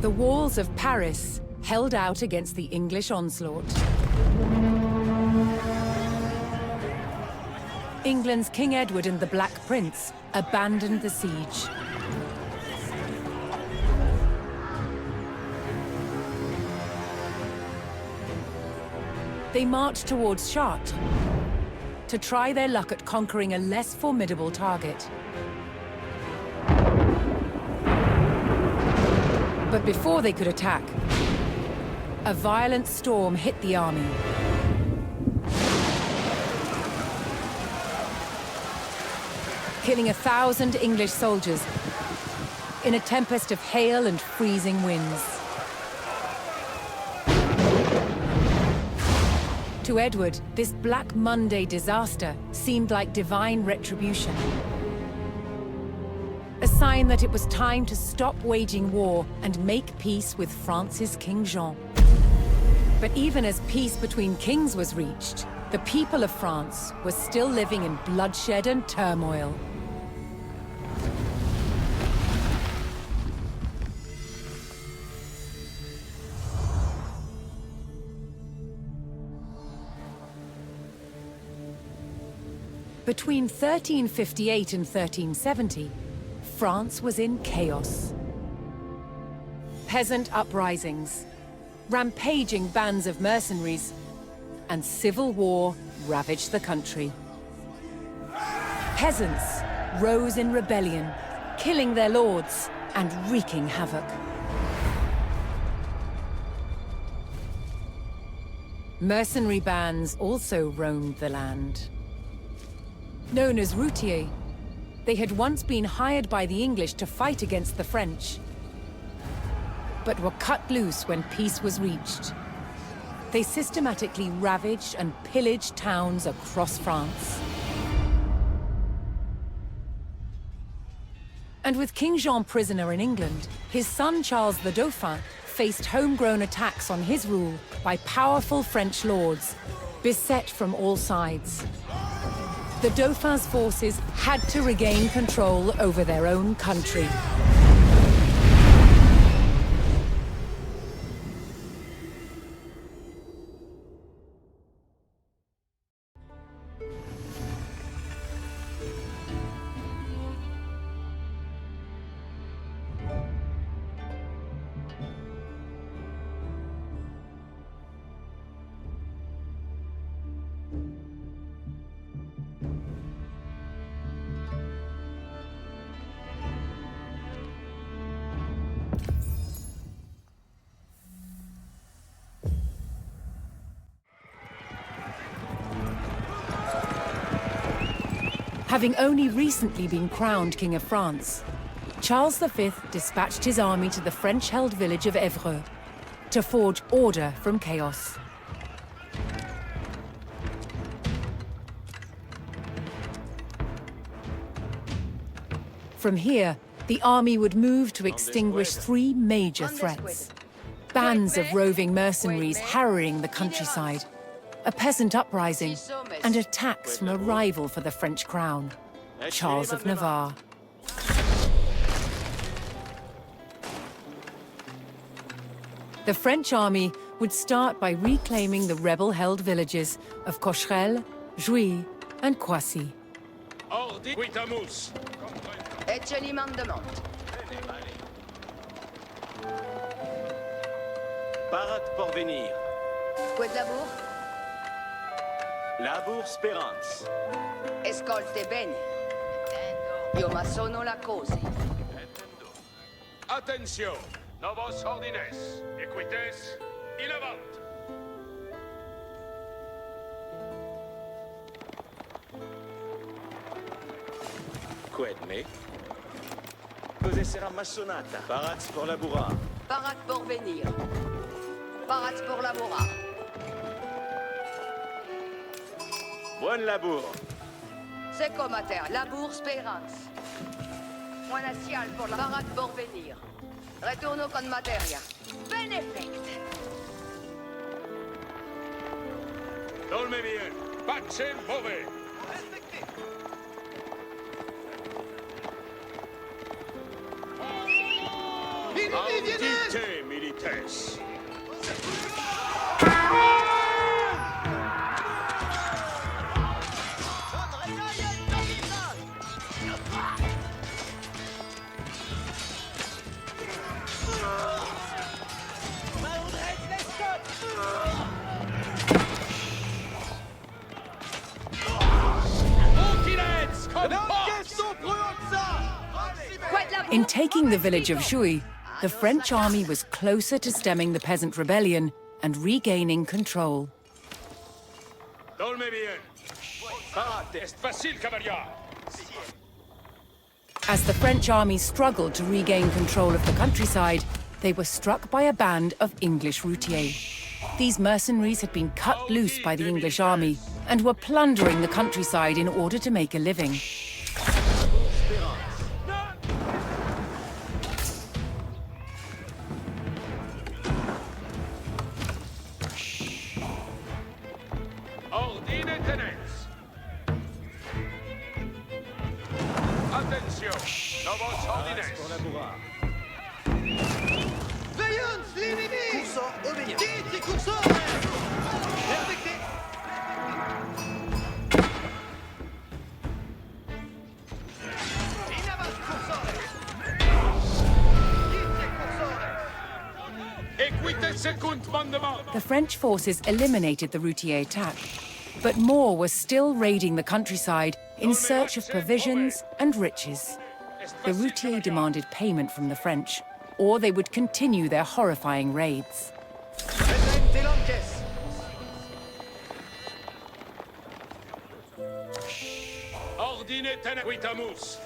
The walls of Paris held out against the English onslaught. England's King Edward and the Black Prince abandoned the siege. They marched towards Chartres to try their luck at conquering a less formidable target. But before they could attack, a violent storm hit the army. Killing 1,000 English soldiers in a tempest of hail and freezing winds. To Edward, this Black Monday disaster seemed like divine retribution. A sign that it was time to stop waging war and make peace with France's King Jean. But even as peace between kings was reached, the people of France were still living in bloodshed and turmoil. Between 1358 and 1370, France was in chaos. Peasant uprisings, rampaging bands of mercenaries, and civil war ravaged the country. Peasants rose in rebellion, killing their lords and wreaking havoc. Mercenary bands also roamed the land. Known as routiers, they had once been hired by the English to fight against the French, but were cut loose when peace was reached. They systematically ravaged and pillaged towns across France. And with King Jean prisoner in England, his son Charles the Dauphin faced homegrown attacks on his rule by powerful French lords, beset from all sides. The Dauphin's forces had to regain control over their own country. Having only recently been crowned King of France, Charles V dispatched his army to the French-held village of Évreux to forge order from chaos. From here, the army would move to extinguish three major threats. Bands of roving mercenaries harrying the countryside, a peasant uprising, and attacks from a rival for the French crown, Charles of Navarre. The French army would start by reclaiming the rebel-held villages of Cocherel, Jouy, and Croissy. Parat porvenir. Quoi de labour? Labour speranza. Escolte bene. Io ma sono la cosa. Attention, novos ordines, equites, in avant. Quid me? Cos'è sarà massonata? Parat pour labourar. Parat pour venir. Parat pour labourar. Buon labour. C'est comme à terre, labour spérance. Buona sial pour la parat pour venir. Retorno con materia. Benefect. Dolme bien, pace move. Vieni! ordines. In taking the village of Jouy, the French army was closer to stemming the peasant rebellion and regaining control. Dormez bien. Es facile, cavalier. As the French army struggled to regain control of the countryside, they were struck by a band of English routiers. These mercenaries had been cut loose by the English army and were plundering the countryside in order to make a living. Ordine tenez. Attention, novos ordines. Veillance, l'ennemi! Cursor obéir. Dites, cursor! Respectez! In avance, cursor! Dites, cursor! Equite secund mandement. The French forces eliminated the routier attack, but more were still raiding the countryside in search of provisions and riches. The routier demanded payment from the French, or they would continue their horrifying raids. Presente l'encaisse! Ordine tenez. Quitamus.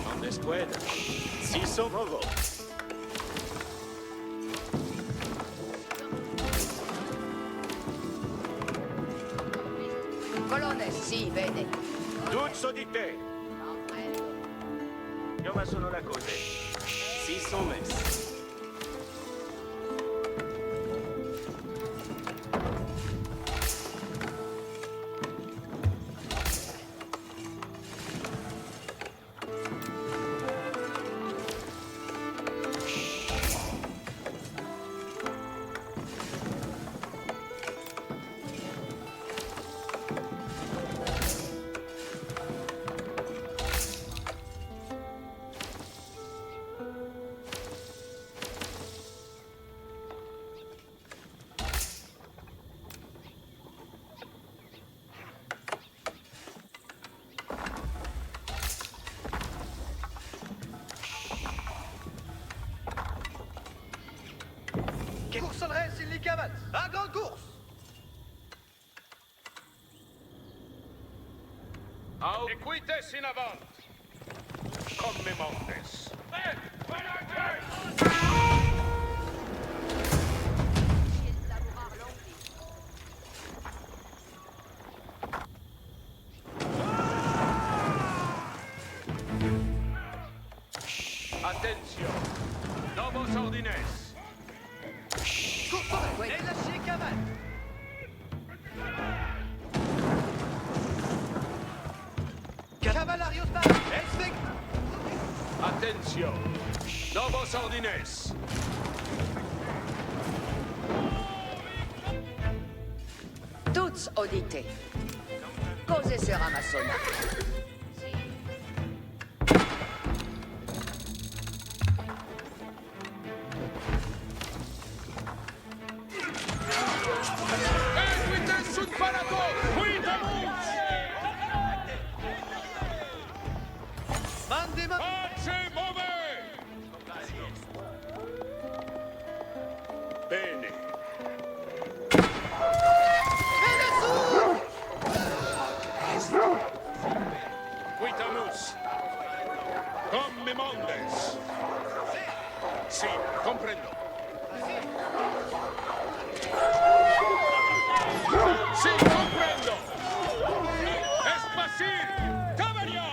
En escouade. 600 bravo. Colonne, sì, vede. Tutte sodite. Io ma sono la cose. 600 mess. Courserait s'il les cavale! À grande course! Au equites in avant. Commemontes. Attention, novos ordines. Courserait! Et lâchez cavale! Cavalariostat! Expect! Attention, novos ordines. Toutes audités. Cause sera maçonna. Equites sunt palato. Quitamus. Mandement! Pace move. Bene. Quitamus. Commemontes. Si, comprendo. Si, comprendo. Es fácil. ¡Caballería!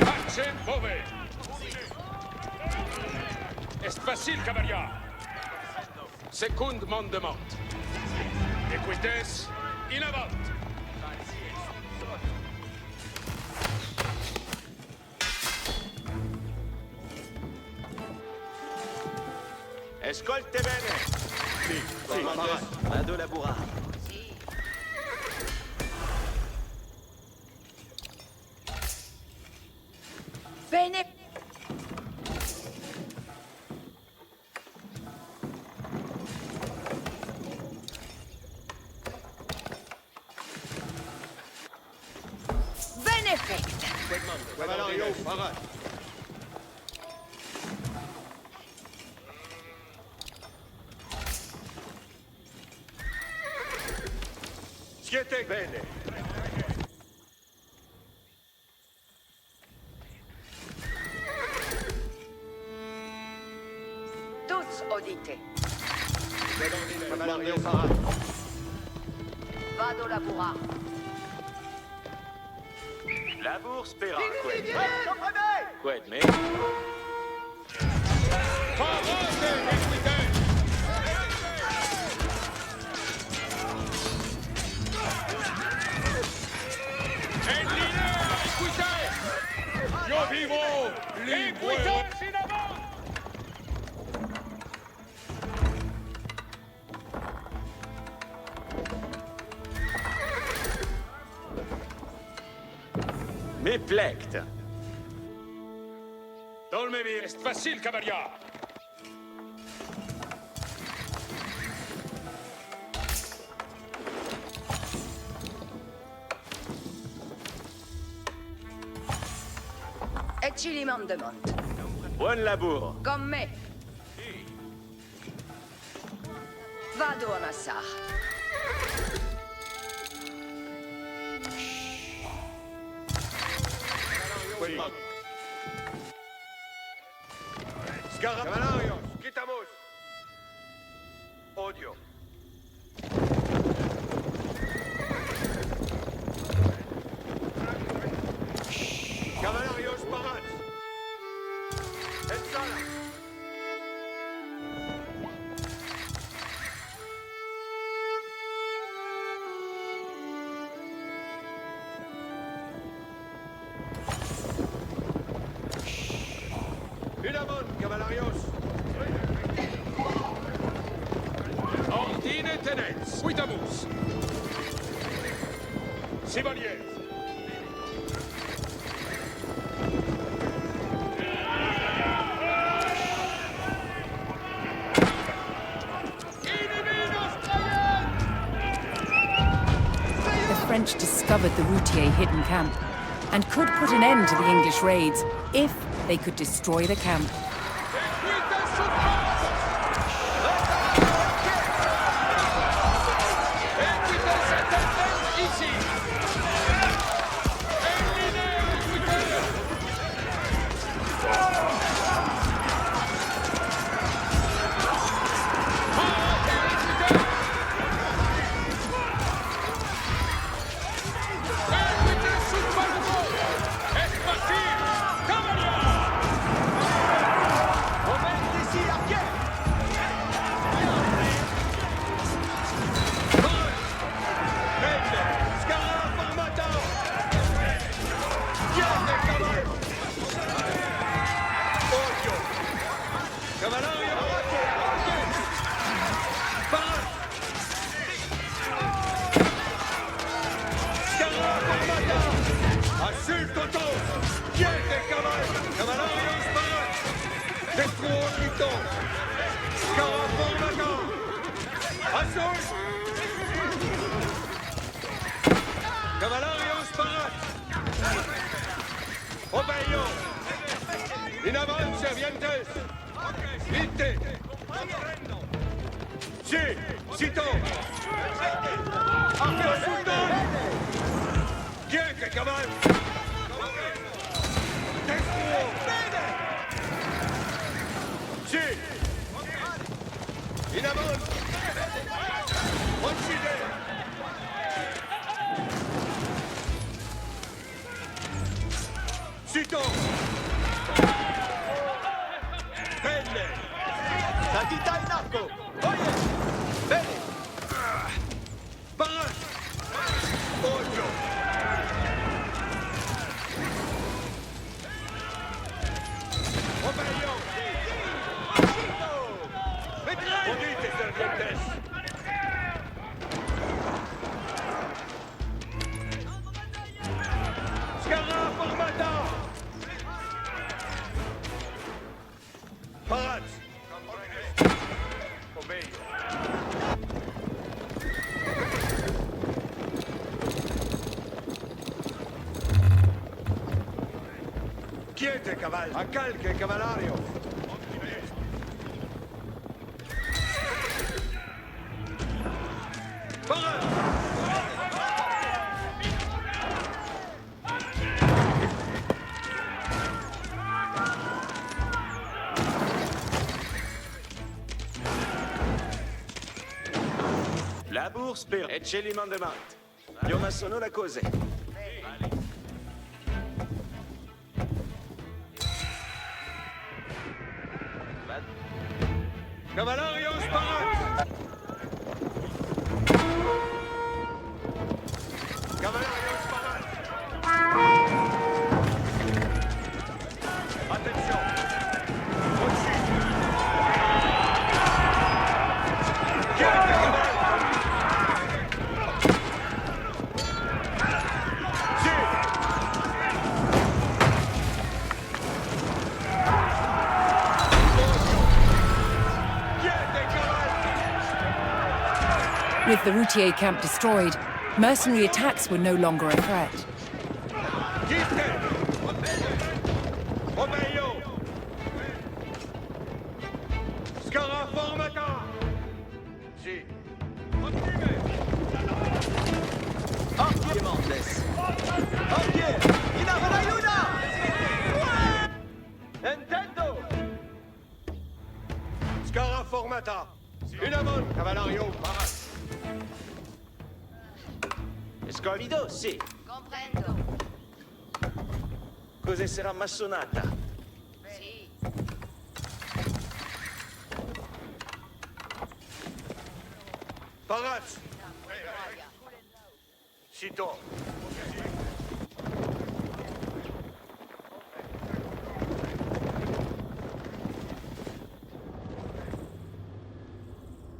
Marchen, move. Es fácil, caballería. Secund mandement. Equites, in avant. Escolte bene. Si, À de la bourrade. Bene. Benefect. Cavalario, parade. Siete bene. Tous audite. Cavalario, parade. Vado labura. Labour spera. Quid me? ¡Parate, equite! ¡En línea, equite! ¡Yo vivo! ¡Equite sin avant! Me plecte. Dolmevir est facile, caballería. Et chili mandement. Buon labour. Comme me. Vado a massar. Cavalarios, quitamos. Odio. Cavalarios, parades. Et sala. Unamon, cavalarios. Ordine tenets. Quitamus. Sivalier. The French discovered the Routier hidden camp and could put an end to the English raids if they could destroy the camp. Cavalarios, parades. Obéissons. In avant, servientes. Vite. Si, cito. Armeo sultan. Bien, que caval. Destroy. Quiete, cavallo. A calque, cavalario. La bourse per eccelimandement. Io ma sono la cose. Cavalario, sparat! Cavalario, sparat! Attention! Au-dessus! Quiete, cavallo! With the Routier camp destroyed, mercenary attacks were no longer a threat. Quiete! Obeyo! Scaraformata! Si. Occhio, Montes. Occhio! Enough, ayuda! Intendo! Scaraformata! In avant, cavalario, parat! Escollido, sì. Comprendo. Cosa sarà massonata? Sì. Parat! Sito!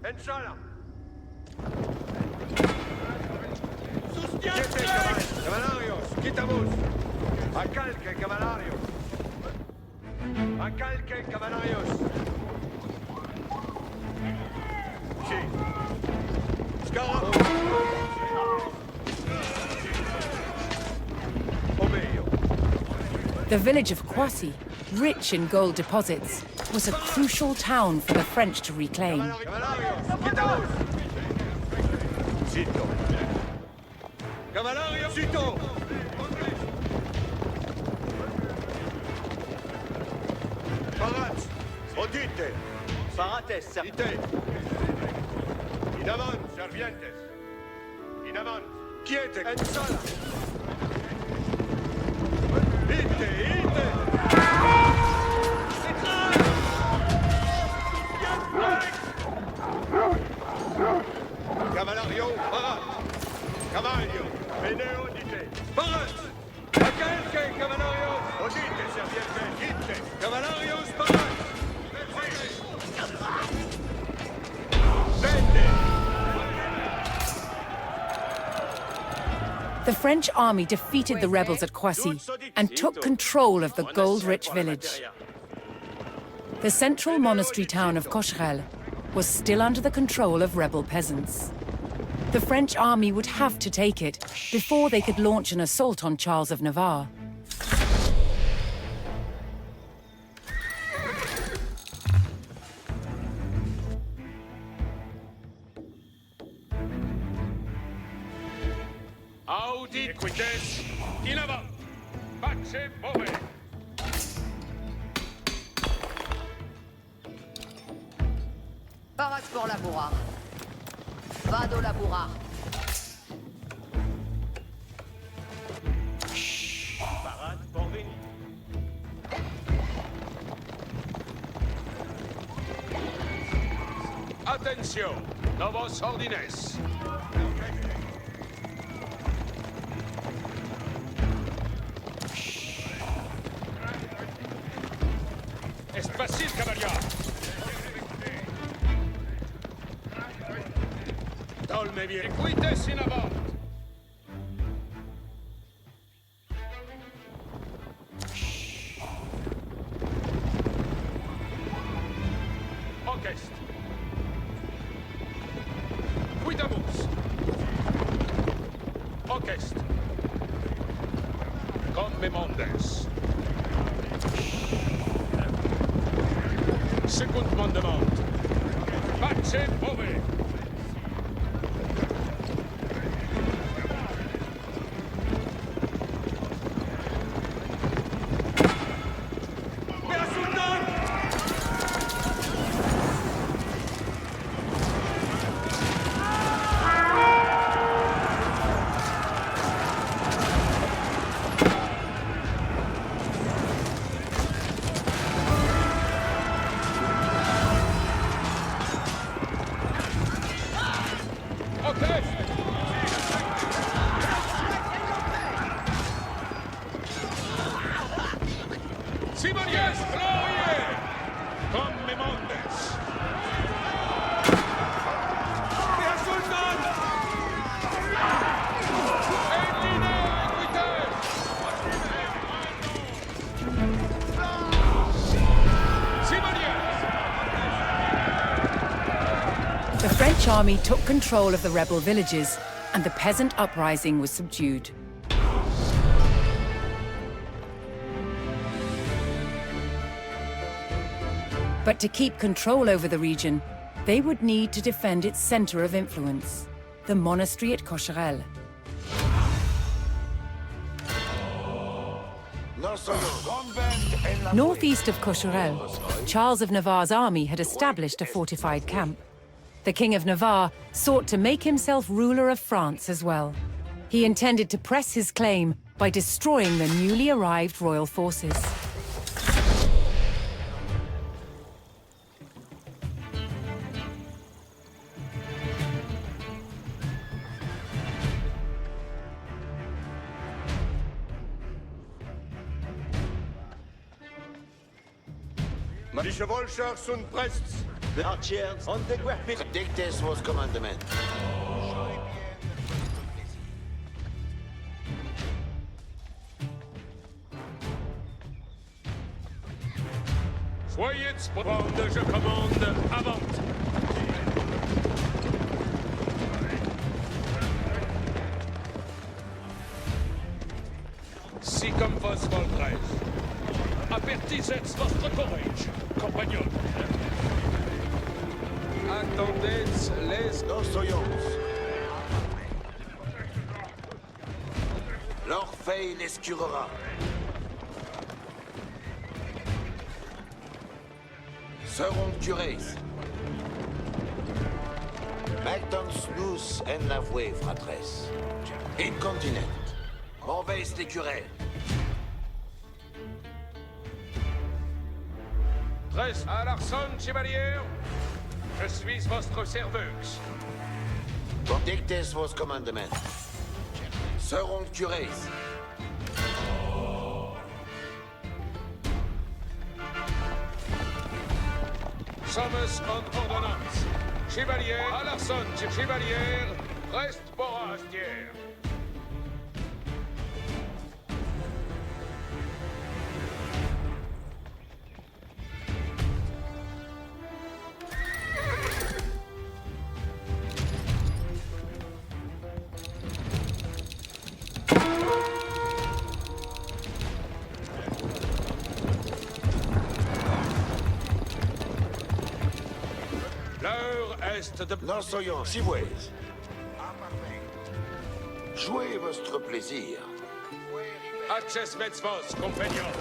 Ensala! Quiete, cavalarios! Quitamos! A calque, cavalarios! A calque, cavalarios! Sí! Scarab! Obeyo! The village of Kwasi, rich in gold deposits, was a crucial town for the French to reclaim. Cavalarios! Quitamos! Sito! Cavalario! Sito! Parat! Odite! Parates. Ite! In avant, servientes! In avant! Quiete! Ensala! Ite! Ite! Cavalario! Parat! Cavalario! Veneo dite! Parat! A calque, cavalario! Odite, servientes! Ite! Cavalarios, parat! Vende! The French army defeated the rebels at Kwasi and took control of the gold-rich village. The central monastery town of Cocherel was still under the control of rebel peasants. The French army would have to take it before they could launch an assault on Charles of Navarre. Audit! Equites! In avant! Pace move! Parat pour labourar. Vado labourar. Parade pour venir. Attention! Novos ordines! Es facile, cavalier! Dolme bien! Equites in avant! Orchestre! Cuitamus! Orchestre! Come Mondes! Second mandement. Pace Bove. The French army took control of the rebel villages, and the peasant uprising was subdued. But to keep control over the region, they would need to defend its center of influence, the monastery at Cocherel. Northeast of Cocherel, Charles of Navarre's army had established a fortified camp. The King of Navarre sought to make himself ruler of France as well. He intended to press his claim by destroying the newly arrived royal forces. Die Gefolgschaft sind Prests. The archers on the graphic. Dictates was commandment. Soyez disponibles, je commande, avant. Si comme vos voltrez, avertissez votre courage, compagnons. Attendez les... Nos soyons. L'Orphée les curera. Seront curés. Mactons nous en l'avouer, fratresse. Incontinent. Mauvaise les curés. Presse à l'arson, chevalier. Je suis votre serveuse. Dictates was commandment. Seront curés. Sommes en ordonnance. Chevalier à l'arson, chevalier, reste borastière. Nous soyons civoués. Jouez votre plaisir. Access vos, compagnons.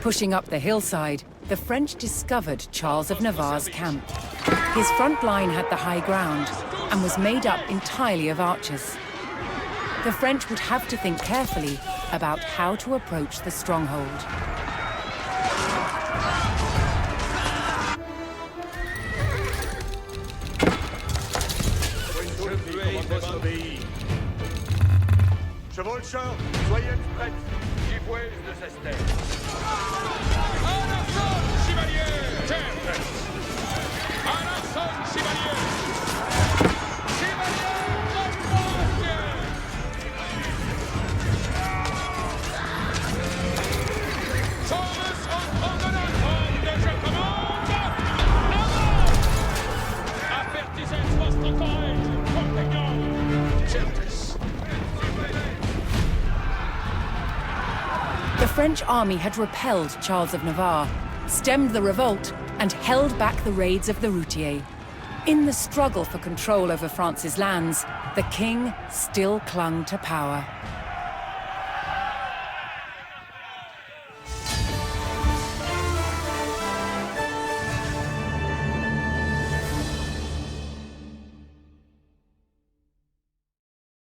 Pushing up the hillside, the French discovered Charles of Navarre's camp. His front line had the high ground and was made up entirely of archers. The French would have to think carefully about how to approach the stronghold. Chevaucheurs, soyez prêts. Givouez de Cester. À l'assaut, chevalier! Chartres! À l'assaut, chevalier! Chevalier de Francia! Thomas en ordonnance de je commande! Avant! Apertisez votre courage, compagnons! Chartres! The French army had repelled Charles of Navarre, stemmed the revolt, and held back the raids of the routiers. In the struggle for control over France's lands, the king still clung to power.